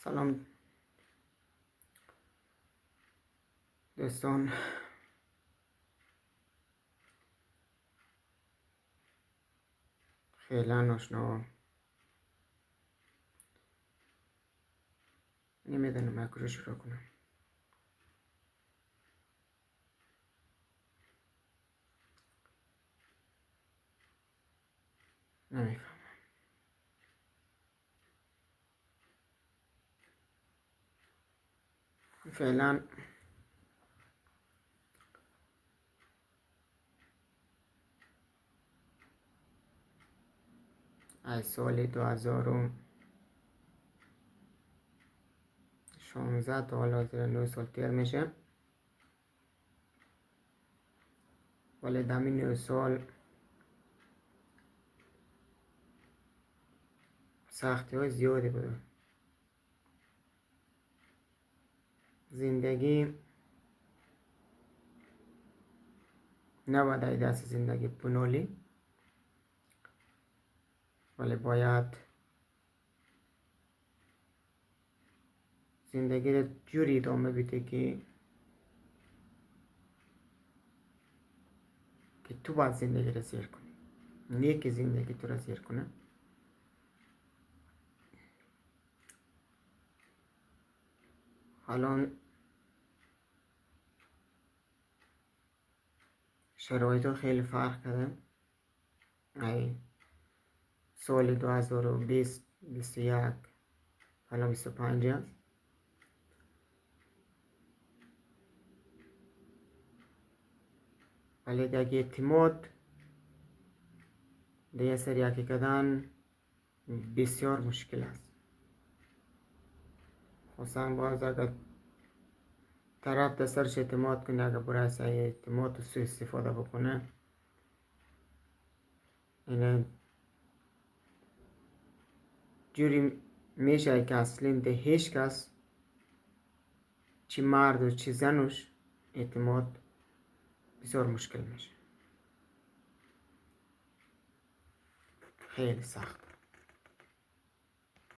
سلام دوستان، فعلا آشنا نمیدونم از کجا شروع کنم. نمیفهمم فعلا. از سال 2016 تا حالا 9 سال تیر میشه، ولی در این 9 سال سختی های زیادی بوده. زندگی نباید از دست زندگی بنالی، ولی باید زندگی رو جوری ادامه بده که تو باید زندگی رو سیر کنی، نه که زندگی تو رو سیر کنه. الان شرایط ها خیلی فرق کرده. ای سال 2020 21 الان 25 است. ولی دیگه اعتماد دیگه سری حقیقتاً بسیار مشکل است. خصوصا باز اگر طرف دسترش اعتماد کنه، اگر برای سعی اعتماد و سوء استفاده بکنه، اینه جوری میشه که اصلا ده هیچ کس، چی مرد و چی زنش، اعتماد بسیار مشکل میشه، خیلی سخت.